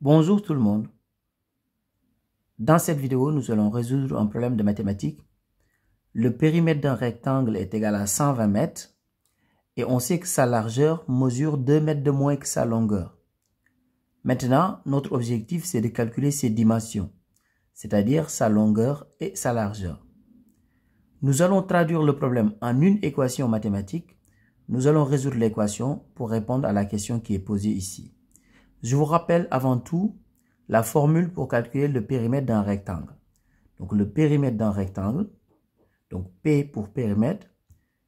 Bonjour tout le monde. Dans cette vidéo, nous allons résoudre un problème de mathématiques. Le périmètre d'un rectangle est égal à 120 mètres et on sait que sa largeur mesure 2 mètres de moins que sa longueur. Maintenant, notre objectif, c'est de calculer ses dimensions, c'est-à-dire sa longueur et sa largeur. Nous allons traduire le problème en une équation mathématique. Nous allons résoudre l'équation pour répondre à la question qui est posée ici. Je vous rappelle avant tout la formule pour calculer le périmètre d'un rectangle. Donc le périmètre d'un rectangle, donc P pour périmètre,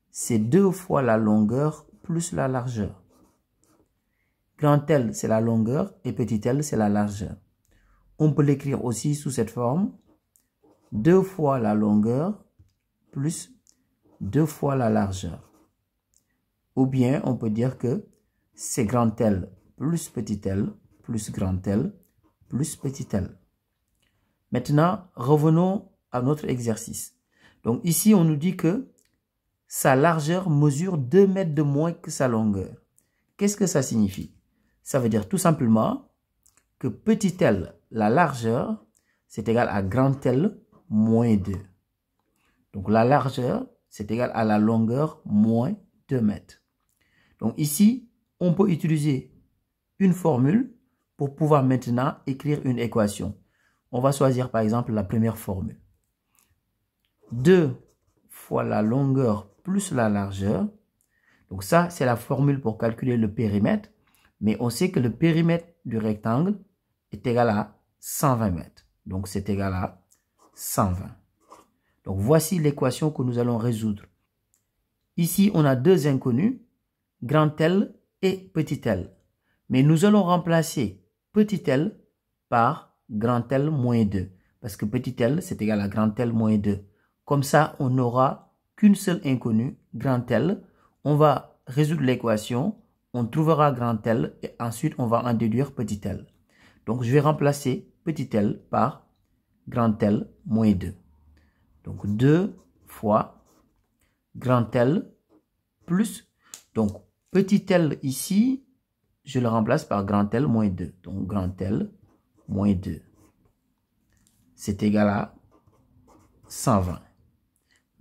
c'est 2 fois la longueur plus la largeur. Grand L, c'est la longueur et petit l, c'est la largeur. On peut l'écrire aussi sous cette forme. 2 fois la longueur plus 2 fois la largeur. Ou bien on peut dire que c'est grand L plus petit l plus grand L plus petit l. Maintenant, revenons à notre exercice. Donc ici, on nous dit que sa largeur mesure 2 mètres de moins que sa longueur. Qu'est-ce que ça signifie? Ça veut dire tout simplement que petit l, la largeur, c'est égal à grand L moins 2. Donc la largeur, c'est égal à la longueur moins 2 mètres. Donc ici, on peut utiliser une formule pour pouvoir maintenant écrire une équation. On va choisir par exemple la première formule. 2 fois la longueur plus la largeur. Donc ça, c'est la formule pour calculer le périmètre. Mais on sait que le périmètre du rectangle est égal à 120 mètres. Donc c'est égal à 120. Donc voici l'équation que nous allons résoudre. Ici, on a deux inconnus, grand L et petit l. Mais nous allons remplacer petit l par grand L moins 2. Parce que petit l, c'est égal à grand L moins 2. Comme ça, on n'aura qu'une seule inconnue, grand L. On va résoudre l'équation, on trouvera grand L et ensuite on va en déduire petit l. Donc, je vais remplacer petit l par grand L moins 2. Donc, 2 fois grand L plus, donc petit l ici, je le remplace par grand L moins 2. Donc, grand L moins 2. C'est égal à 120.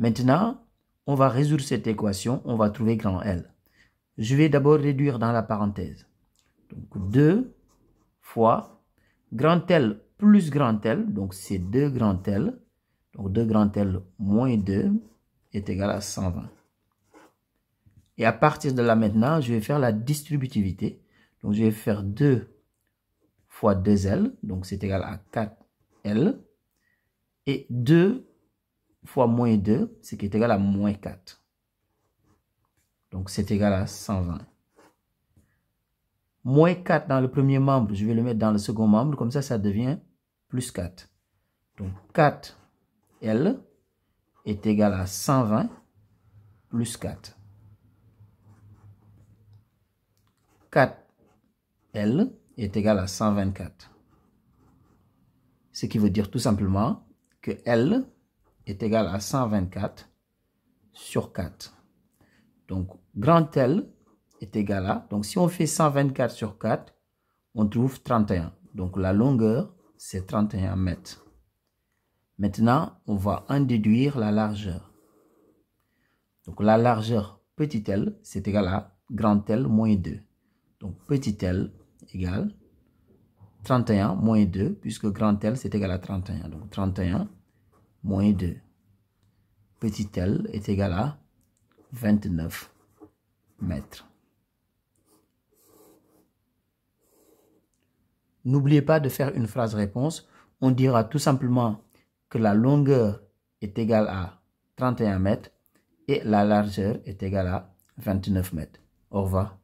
Maintenant, on va résoudre cette équation. On va trouver grand L. Je vais d'abord réduire dans la parenthèse. Donc, 2 fois grand L plus grand L. Donc, c'est 2 grand L. Donc, 2 grand L moins 2 est égal à 120. Et à partir de là maintenant, je vais faire la distributivité. Donc, je vais faire 2 fois 2L. Donc, c'est égal à 4L. Et 2 fois moins 2, ce qui est égal à moins 4. Donc, c'est égal à 120. Moins 4 dans le premier membre, je vais le mettre dans le second membre. Comme ça devient plus 4. Donc, 4L est égal à 120 plus 4. 4L est égal à 124. Ce qui veut dire tout simplement que L est égal à 124 sur 4. Donc, grand L est égal à... Donc, si on fait 124 sur 4, on trouve 31. Donc, la longueur, c'est 31 mètres. Maintenant, on va en déduire la largeur. Donc, la largeur petit l, c'est égal à grand L moins 2. Donc, petit l égale 31 moins 2, puisque grand L, c'est égal à 31. Donc, 31 moins 2. Petit l est égal à 29 mètres. N'oubliez pas de faire une phrase réponse. On dira tout simplement que la longueur est égale à 31 mètres et la largeur est égale à 29 mètres. Au revoir.